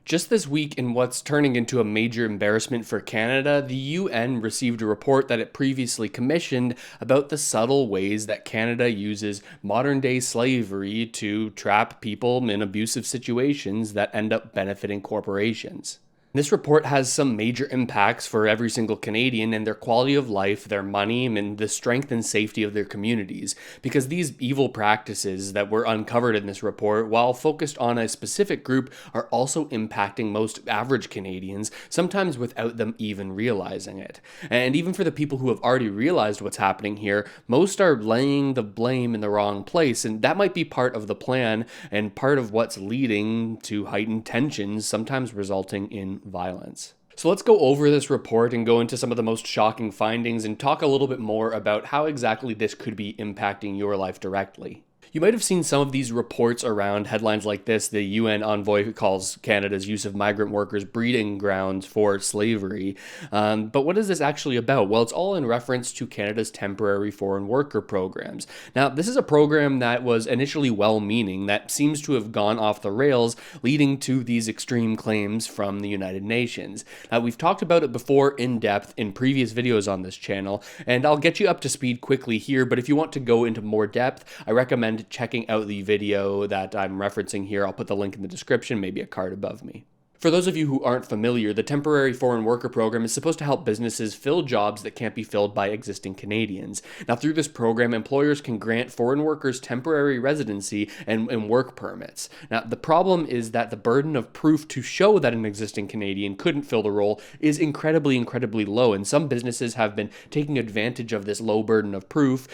Just this week, in what's turning into a major embarrassment for Canada, the UN received a report that it previously commissioned about the subtle ways that Canada uses modern day slavery to trap people in abusive situations that end up benefiting corporations. This report has some major impacts for every single Canadian and their quality of life, their money, and the strength and safety of their communities, because these evil practices that were uncovered in this report, while focused on a specific group, are also impacting most average Canadians, sometimes without them even realizing it. And even for the people who have already realized what's happening here, most are laying the blame in the wrong place, and that might be part of the plan and part of what's leading to heightened tensions, sometimes resulting in violence. So let's go over this report and go into some of the most shocking findings and talk a little bit more about how exactly this could be impacting your life directly. You might have seen some of these reports around headlines like this. The UN envoy calls Canada's use of migrant workers breeding grounds for slavery. But what is this actually about? Well, it's all in reference to Canada's temporary foreign worker programs. Now, this is a program that was initially well-meaning that seems to have gone off the rails, leading to these extreme claims from the United Nations. Now, we've talked about it before in depth in previous videos on this channel, and I'll get you up to speed quickly here, but if you want to go into more depth, I recommend checking out the video that I'm referencing here. I'll put the link in the description, maybe a card above me. For those of you who aren't familiar, the Temporary Foreign Worker Program is supposed to help businesses fill jobs that can't be filled by existing Canadians. Now, through this program, employers can grant foreign workers temporary residency and work permits. Now, the problem is that the burden of proof to show that an existing Canadian couldn't fill the role is incredibly low, and some businesses have been taking advantage of this low burden of proof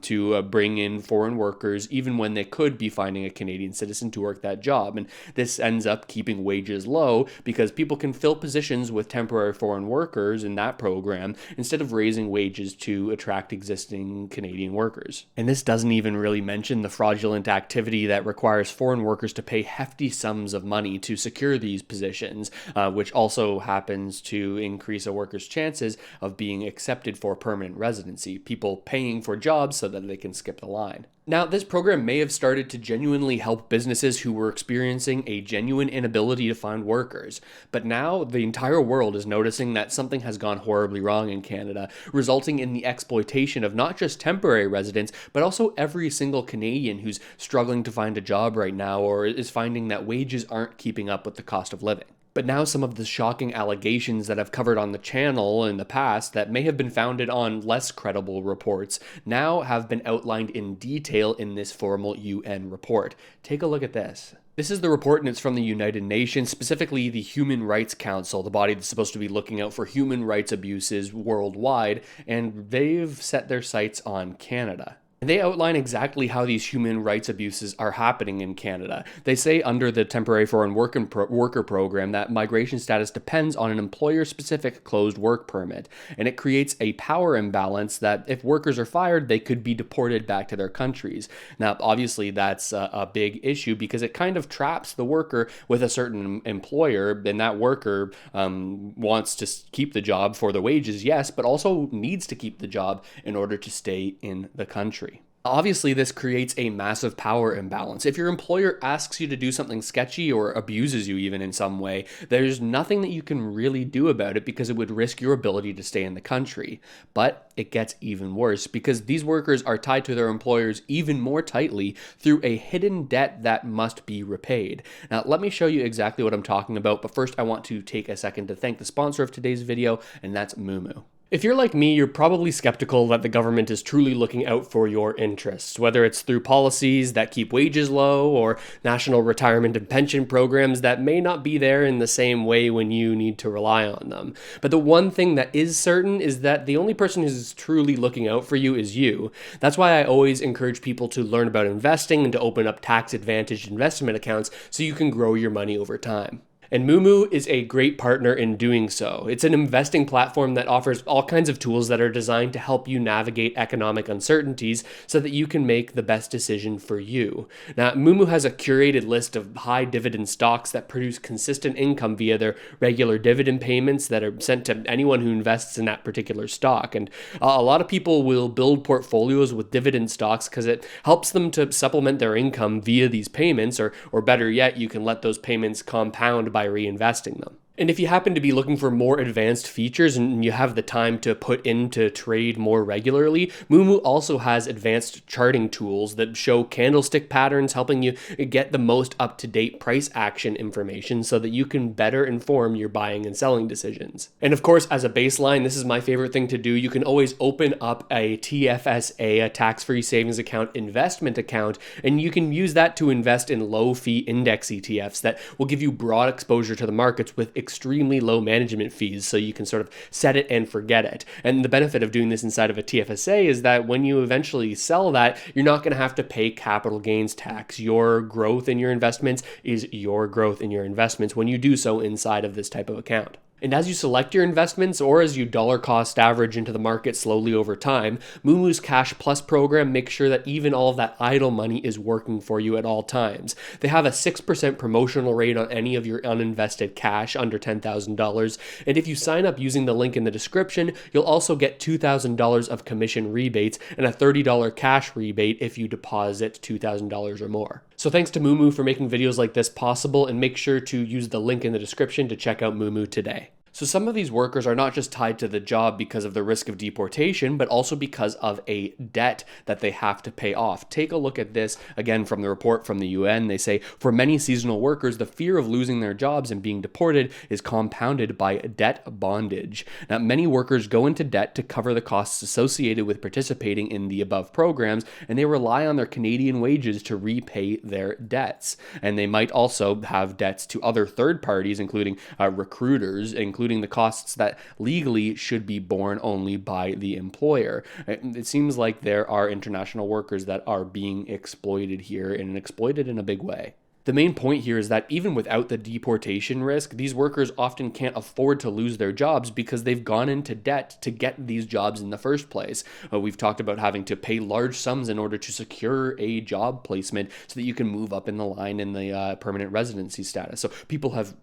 to bring in foreign workers, even when they could be finding a Canadian citizen to work that job. And this ends up keeping wages low, because people can fill positions with temporary foreign workers in that program instead of raising wages to attract existing Canadian workers. And this doesn't even really mention the fraudulent activity that requires foreign workers to pay hefty sums of money to secure these positions, which also happens to increase a worker's chances of being accepted for permanent residency, people paying for jobs so that they can skip the line. Now, this program may have started to genuinely help businesses who were experiencing a genuine inability to find workers, but now the entire world is noticing that something has gone horribly wrong in Canada, resulting in the exploitation of not just temporary residents, but also every single Canadian who's struggling to find a job right now or is finding that wages aren't keeping up with the cost of living. But now some of the shocking allegations that I've covered on the channel in the past that may have been founded on less credible reports now have been outlined in detail in this formal UN report. Take a look at this. This is the report, and it's from the United Nations, specifically the Human Rights Council, the body that's supposed to be looking out for human rights abuses worldwide, and they've set their sights on Canada. They outline exactly how these human rights abuses are happening in Canada. They say under the Temporary Foreign Worker Program that migration status depends on an employer-specific closed work permit, and it creates a power imbalance that if workers are fired, they could be deported back to their countries. Now, obviously, that's a big issue because it kind of traps the worker with a certain employer, and that worker wants to keep the job for the wages, yes, but also needs to keep the job in order to stay in the country. Obviously, this creates a massive power imbalance. If your employer asks you to do something sketchy or abuses you even in some way, there's nothing that you can really do about it because it would risk your ability to stay in the country. But it gets even worse because these workers are tied to their employers even more tightly through a hidden debt that must be repaid. Now, let me show you exactly what I'm talking about, but first I want to take a second to thank the sponsor of today's video, and that's Moomoo. If you're like me, you're probably skeptical that the government is truly looking out for your interests, whether it's through policies that keep wages low or national retirement and pension programs that may not be there in the same way when you need to rely on them. But the one thing that is certain is that the only person who's truly looking out for you is you. That's why I always encourage people to learn about investing and to open up tax-advantaged investment accounts so you can grow your money over time. And Moomoo is a great partner in doing so. It's an investing platform that offers all kinds of tools that are designed to help you navigate economic uncertainties so that you can make the best decision for you. Now, Moomoo has a curated list of high dividend stocks that produce consistent income via their regular dividend payments that are sent to anyone who invests in that particular stock. And a lot of people will build portfolios with dividend stocks because it helps them to supplement their income via these payments, or better yet, you can let those payments compound by reinvesting them. And if you happen to be looking for more advanced features and you have the time to put into trade more regularly, Moomoo also has advanced charting tools that show candlestick patterns, helping you get the most up-to-date price action information so that you can better inform your buying and selling decisions. And of course, as a baseline, this is my favorite thing to do. You can always open up a TFSA, a tax-free savings account investment account, and you can use that to invest in low-fee index ETFs that will give you broad exposure to the markets with extremely low management fees, so you can sort of set it and forget it. And the benefit of doing this inside of a TFSA is that when you eventually sell that, you're not going to have to pay capital gains tax. Your growth in your investments is your growth in your investments when you do so inside of this type of account. And as you select your investments, or as you dollar cost average into the market slowly over time, Moomoo's Cash Plus program makes sure that even all of that idle money is working for you at all times. They have a 6% promotional rate on any of your uninvested cash under $10,000, and if you sign up using the link in the description, you'll also get $2,000 of commission rebates and a $30 cash rebate if you deposit $2,000 or more. So thanks to Moomoo for making videos like this possible, and make sure to use the link in the description to check out Moomoo today. So some of these workers are not just tied to the job because of the risk of deportation, but also because of a debt that they have to pay off. Take a look at this again from the report from the UN. They say, for many seasonal workers, the fear of losing their jobs and being deported is compounded by debt bondage. Now, many workers go into debt to cover the costs associated with participating in the above programs, and they rely on their Canadian wages to repay their debts. And they might also have debts to other third parties, including recruiters, including the costs that legally should be borne only by the employer. It seems like there are international workers that are being exploited here, and exploited in a big way. The main point here is that even without the deportation risk, these workers often can't afford to lose their jobs because they've gone into debt to get these jobs in the first place. We've talked about having to pay large sums in order to secure a job placement so that you can move up in the line in the permanent residency status. So people have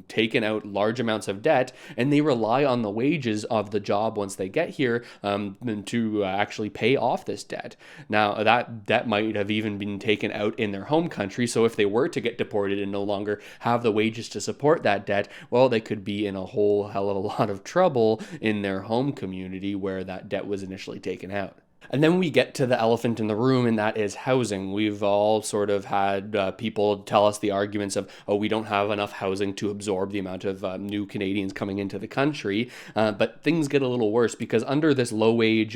taken out large amounts of debt, and they rely on the wages of the job once they get here to actually pay off this debt. Now, that debt might have even been taken out in their home country, so if they were to get deported and no longer have the wages to support that debt, well, they could be in a whole hell of a lot of trouble in their home community where that debt was initially taken out. And then we get to the elephant in the room, and that is housing. We've all sort of had people tell us the arguments of, oh, we don't have enough housing to absorb the amount of new Canadians coming into the country. But things get a little worse because under this low-wage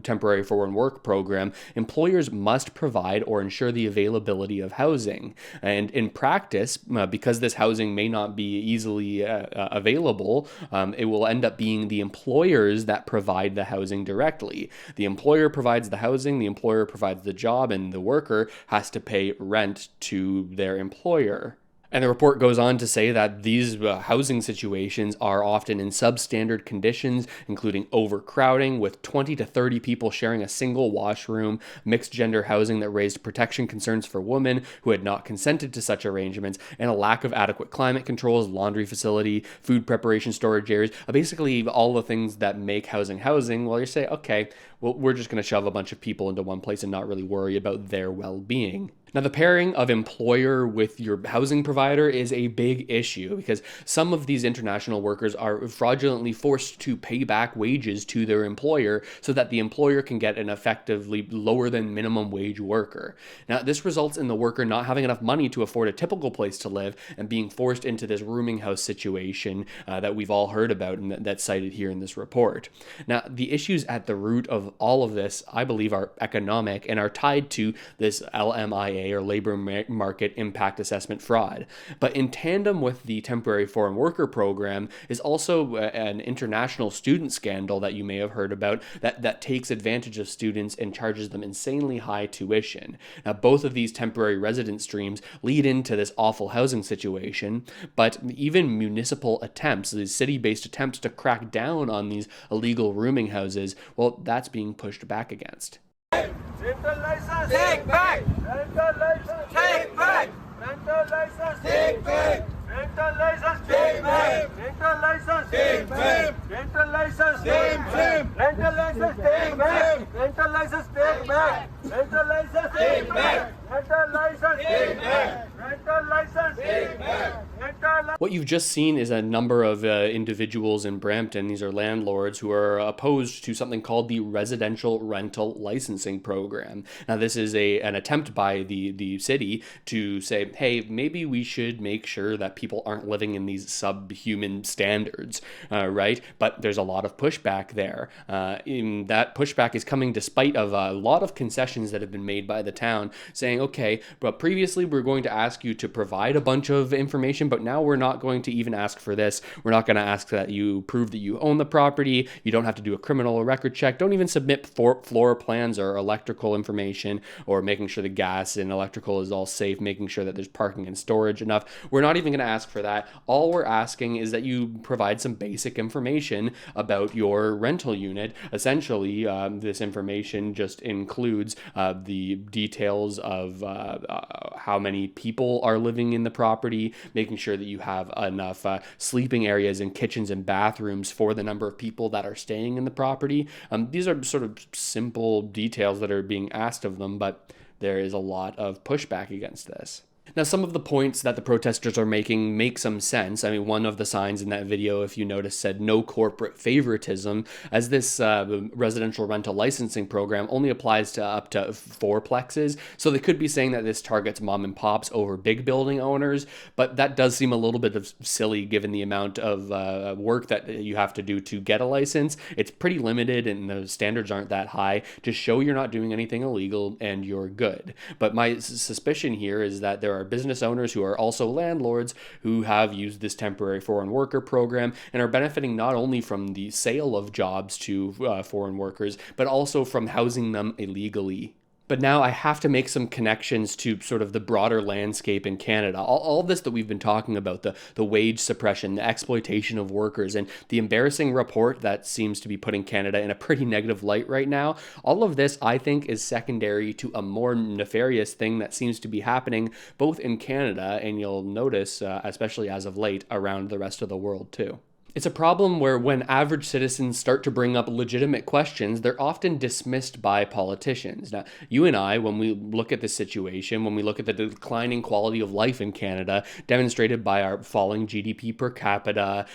temporary foreign work program, employers must provide or ensure the availability of housing. And in practice, because this housing may not be easily available, it will end up being the employers that provide the housing directly. The employer provides the housing, the employer provides the job, and the worker has to pay rent to their employer. And the report goes on to say that these housing situations are often in substandard conditions, including overcrowding, with 20 to 30 people sharing a single washroom, mixed gender housing that raised protection concerns for women who had not consented to such arrangements, and a lack of adequate climate controls, laundry facility, food preparation storage areas, basically all the things that make housing. Well, you say, okay, well, we're just going to shove a bunch of people into one place and not really worry about their well-being. Now, the pairing of employer with your housing provider is a big issue because some of these international workers are fraudulently forced to pay back wages to their employer so that the employer can get an effectively lower than minimum wage worker. Now, this results in the worker not having enough money to afford a typical place to live and being forced into this rooming house situation that we've all heard about and that's cited here in this report. Now, the issues at the root of all of this, I believe, are economic and are tied to this LMIA or labor market impact assessment fraud. But in tandem with the temporary foreign worker program is also an international student scandal that you may have heard about that takes advantage of students and charges them insanely high tuition. Now, both of these temporary resident streams lead into this awful housing situation, but even municipal attempts, these city-based attempts to crack down on these illegal rooming houses, well, that's being pushed back against. Rental license, take back. Rental license, take back. Rental license, take back. Rental license, take back. Rental license, take back. Rental license, take back. Rental license, take back. Rental license, take back. Rental license, take back. Rental license, take back. Rental license, take back. What What you've just seen is a number of individuals in Brampton, these are landlords, who are opposed to something called the Residential Rental Licensing Program. Now, this is an attempt by the city to say, hey, maybe we should make sure that people aren't living in these subhuman standards, right? But there's a lot of pushback there. That pushback is coming despite of a lot of concessions that have been made by the town, saying, okay, but previously we're going to ask you to provide a bunch of information, but now we're not going to even ask for this. We're not going to ask that you prove that you own the property. You don't have to do a criminal record check. Don't even submit floor plans or electrical information, or making sure the gas and electrical is all safe, making sure that there's parking and storage enough. We're not even going to ask for that. All we're asking is that you provide some basic information about your rental unit. Essentially, this information just includes the details of how many people are living in the property, making sure that you have enough sleeping areas and kitchens and bathrooms for the number of people that are staying in the property. These are sort of simple details that are being asked of them, but there is a lot of pushback against this. Now, some of the points that the protesters are making make some sense. I mean, one of the signs in that video, if you notice, said no corporate favoritism, as this residential rental licensing program only applies to up to 4plexes. So they could be saying that this targets mom and pops over big building owners, but that does seem a little bit of silly given the amount of work that you have to do to get a license. It's pretty limited and the standards aren't that high. Just show you're not doing anything illegal and you're good. But my suspicion here is that there are business owners who are also landlords who have used this temporary foreign worker program and are benefiting not only from the sale of jobs to foreign workers, but also from housing them illegally. But now I have to make some connections to sort of the broader landscape in Canada. All of this that we've been talking about, the wage suppression, the exploitation of workers, and the embarrassing report that seems to be putting Canada in a pretty negative light right now, all of this, I think, is secondary to a more nefarious thing that seems to be happening both in Canada, and you'll notice, especially as of late, around the rest of the world too. It's a problem where when average citizens start to bring up legitimate questions, they're often dismissed by politicians. Now, you and I, when we look at this situation, when we look at the declining quality of life in Canada, demonstrated by our falling GDP per capita,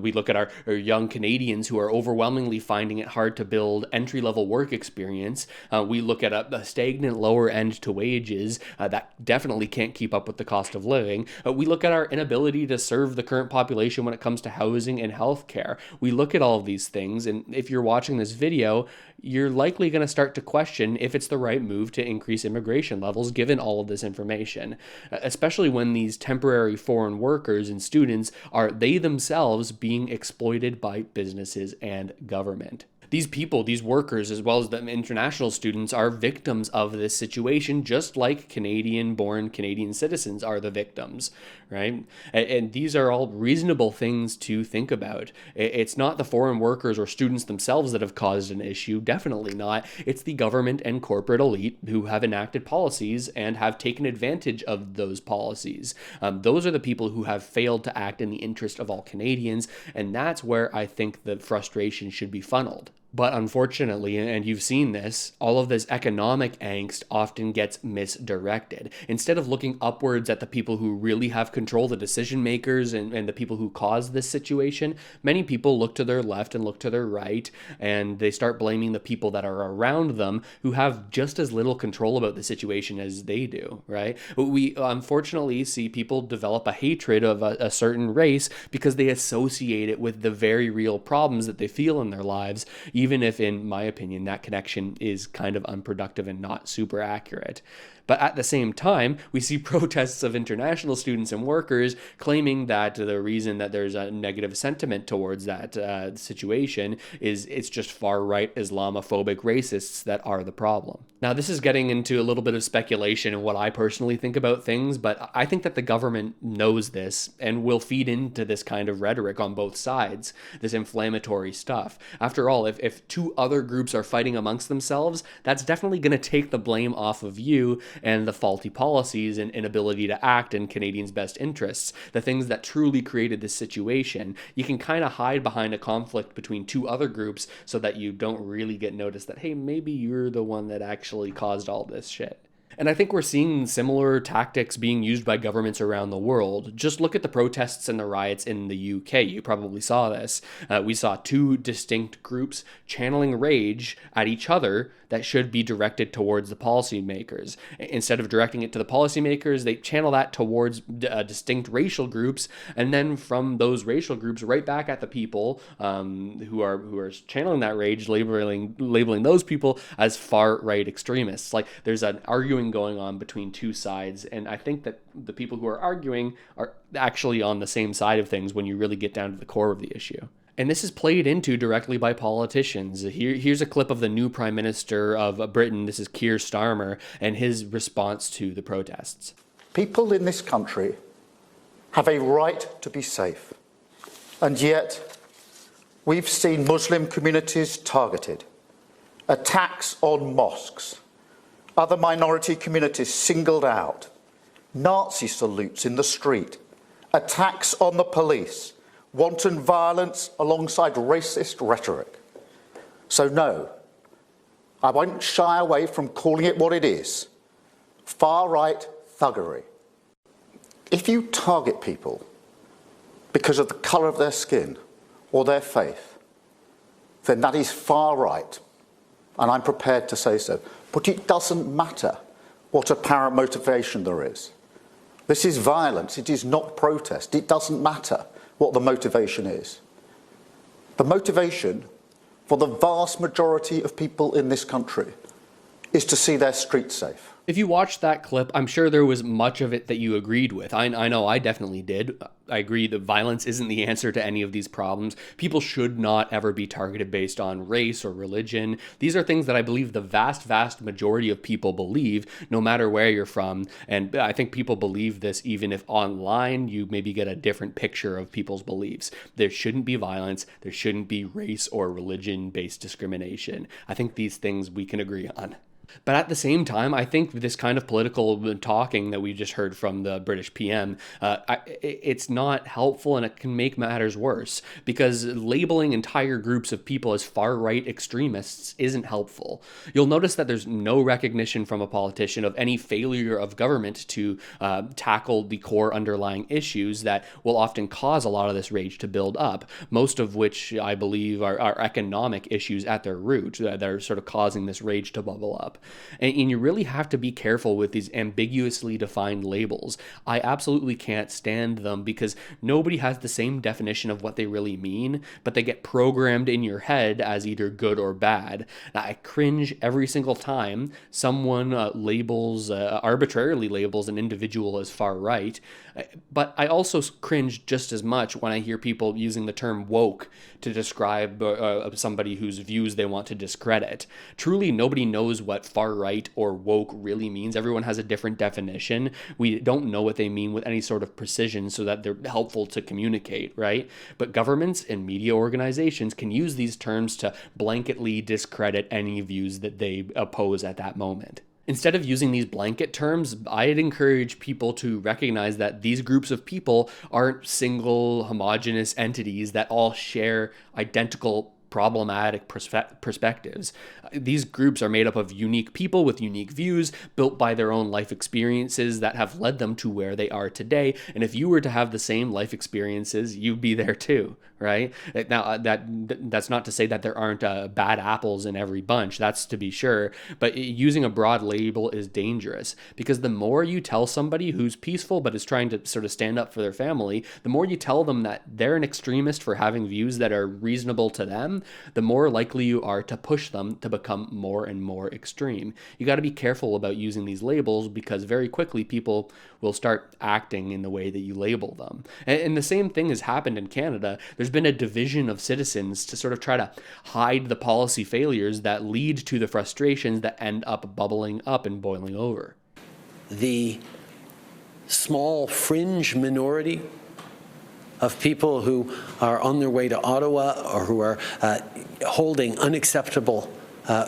we look at our young Canadians who are overwhelmingly finding it hard to build entry-level work experience. We look at a stagnant lower end to wages that definitely can't keep up with the cost of living. We look at our inability to serve the current population when it comes to housing and healthcare. We look at all of these things, and if you're watching this video, you're likely going to start to question if it's the right move to increase immigration levels given all of this information, especially when these temporary foreign workers and students are they themselves being exploited by businesses and government. These people, these workers, as well as the international students, are victims of this situation, just like Canadian-born Canadian citizens are the victims, right? And these are all reasonable things to think about. It's not the foreign workers or students themselves that have caused an issue, definitely not. It's the government and corporate elite who have enacted policies and have taken advantage of those policies. Those are the people who have failed to act in the interest of all Canadians, and that's where I think the frustration should be funneled. But unfortunately, and you've seen this, all of this economic angst often gets misdirected. Instead of looking upwards at the people who really have control, the decision makers and the people who caused this situation, many people look to their left and look to their right, and they start blaming the people that are around them who have just as little control about the situation as they do, right? We unfortunately see people develop a hatred of a certain race because they associate it with the very real problems that they feel in their lives, even if, in my opinion, that connection is kind of unproductive and not super accurate. But at the same time, we see protests of international students and workers claiming that the reason that there's a negative sentiment towards that situation is it's just far-right Islamophobic racists that are the problem. Now, this is getting into a little bit of speculation and what I personally think about things, but I think that the government knows this and will feed into this kind of rhetoric on both sides, this inflammatory stuff. After all, if two other groups are fighting amongst themselves, that's definitely going to take the blame off of you and the faulty policies and inability to act in Canadians' best interests, the things that truly created this situation. You can kind of hide behind a conflict between two other groups so that you don't really get noticed that, hey, maybe you're the one that actually caused all this shit. And I think we're seeing similar tactics being used by governments around the world. Just look at the protests and the riots in the UK. You probably saw this. We saw two distinct groups channeling rage at each other that should be directed towards the policymakers. Instead of directing it to the policymakers, they channel that towards distinct racial groups, and then from those racial groups right back at the people who are channeling that rage, labeling those people as far-right extremists. Like, there's an arguing going on between two sides, and I think that the people who are arguing are actually on the same side of things when you really get down to the core of the issue. And this is played into directly by politicians. Here's a clip of the new Prime Minister of Britain. This is Keir Starmer, and his response to the protests. People in this country have a right to be safe. And yet, we've seen Muslim communities targeted, attacks on mosques, other minority communities singled out, Nazi salutes in the street, attacks on the police, wanton violence alongside racist rhetoric. So no, I won't shy away from calling it what it is: far-right thuggery. If you target people because of the colour of their skin or their faith, then that is far-right, and I'm prepared to say so. But it doesn't matter what apparent motivation there is. This is violence, it is not protest. It doesn't matter what the motivation is. The motivation for the vast majority of people in this country is to see their streets safe. If you watched that clip, I'm sure there was much of it that you agreed with. I know I definitely did. I agree that violence isn't the answer to any of these problems. People should not ever be targeted based on race or religion. These are things that I believe the vast majority of people believe, no matter where you're from. And I think people believe this even if online you maybe get a different picture of people's beliefs. There shouldn't be violence. There shouldn't be race or religion-based discrimination. I think these things we can agree on. But at the same time, I think this kind of political talking that we just heard from the British PM, it's not helpful, and it can make matters worse, because labeling entire groups of people as far-right extremists isn't helpful. You'll notice that there's no recognition from a politician of any failure of government to tackle the core underlying issues that will often cause a lot of this rage to build up, most of which I believe are economic issues at their root that are sort of causing this rage to bubble up. And you really have to be careful with these ambiguously defined labels. I absolutely can't stand them because nobody has the same definition of what they really mean, but they get programmed in your head as either good or bad. Now, I cringe every single time someone arbitrarily labels an individual as far right, but I also cringe just as much when I hear people using the term woke to describe somebody whose views they want to discredit. Truly, nobody knows what far-right or woke really means. Everyone has a different definition. We don't know what they mean with any sort of precision so that they're helpful to communicate, right? But governments and media organizations can use these terms to blanketly discredit any views that they oppose at that moment. Instead of using these blanket terms, I'd encourage people to recognize that these groups of people aren't single homogenous entities that all share identical problematic perspectives. These groups are made up of unique people with unique views built by their own life experiences that have led them to where they are today. And if you were to have the same life experiences, you'd be there too, right? Now, that's not to say that there aren't bad apples in every bunch, that's to be sure, but using a broad label is dangerous because the more you tell somebody who's peaceful but is trying to sort of stand up for their family, the more you tell them that they're an extremist for having views that are reasonable to them, the more likely you are to push them to become more and more extreme. You got to be careful about using these labels because very quickly people will start acting in the way that you label them. And the same thing has happened in Canada. There's been a division of citizens to sort of try to hide the policy failures that lead to the frustrations that end up bubbling up and boiling over. The small fringe minority of people who are on their way to Ottawa or who are holding unacceptable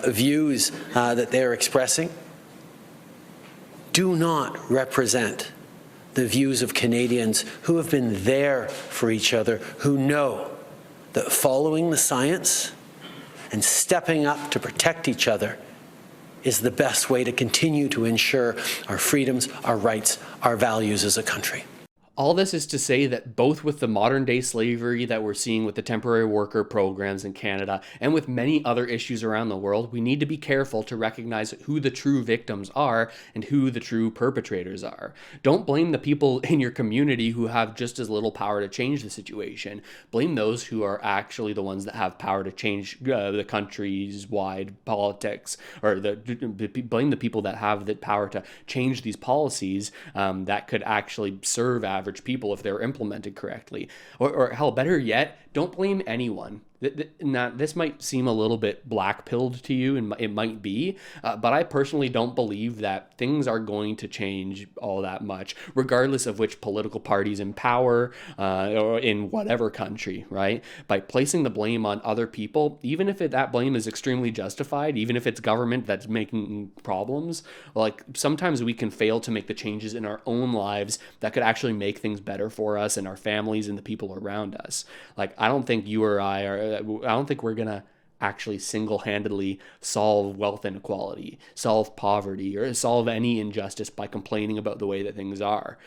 views that they're expressing do not represent the views of Canadians who have been there for each other, who know that following the science and stepping up to protect each other is the best way to continue to ensure our freedoms, our rights, our values as a country. All this is to say that both with the modern day slavery that we're seeing with the temporary worker programs in Canada and with many other issues around the world, we need to be careful to recognize who the true victims are and who the true perpetrators are. Don't blame the people in your community who have just as little power to change the situation. Blame those who are actually the ones that have power to change the country's wide politics, or blame the people that have the power to change these policies that could actually serve average people if they're implemented correctly. Or hell, better yet, don't blame anyone. Now, this might seem a little bit black-pilled to you, and it might be, but I personally don't believe that things are going to change all that much, regardless of which political party's in power or in whatever country, right? By placing the blame on other people, even if that blame is extremely justified, even if it's government that's making problems, like sometimes we can fail to make the changes in our own lives that could actually make things better for us and our families and the people around us. Like, I don't think you or I don't think we're going to actually single-handedly solve wealth inequality, solve poverty, or solve any injustice by complaining about the way that things are.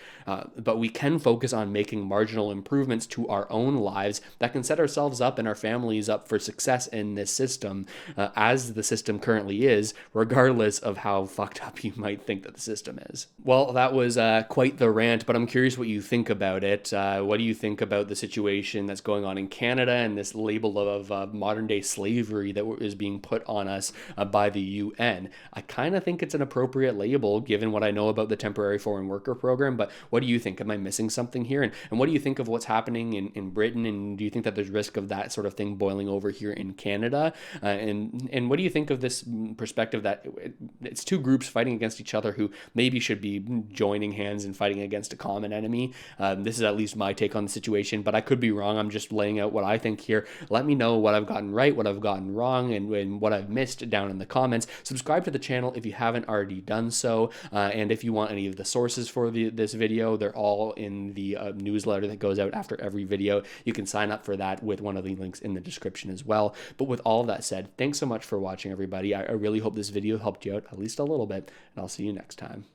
But we can focus on making marginal improvements to our own lives that can set ourselves up and our families up for success in this system, as the system currently is, regardless of how fucked up you might think that the system is. Well, that was quite the rant, but I'm curious what you think about it. What do you think about the situation that's going on in Canada and this label of modern-day slavery that is being put on us by the UN? I kind of think it's an appropriate label given what I know about the temporary foreign worker program, but what do you think? Am I missing something here? And what do you think of what's happening in Britain? And do you think that there's risk of that sort of thing boiling over here in Canada? And what do you think of this perspective that it's two groups fighting against each other who maybe should be joining hands and fighting against a common enemy? This is at least my take on the situation, but I could be wrong. I'm just laying out what I think here. Let me know what I've gotten right, what I've gotten wrong, and what I've missed down in the comments. Subscribe to the channel if you haven't already done so, and if you want any of the sources for this video, they're all in the newsletter that goes out after every video. You can sign up for that with one of the links in the description as well. But with all that said, thanks so much for watching, everybody. I really hope this video helped you out at least a little bit, and I'll see you next time.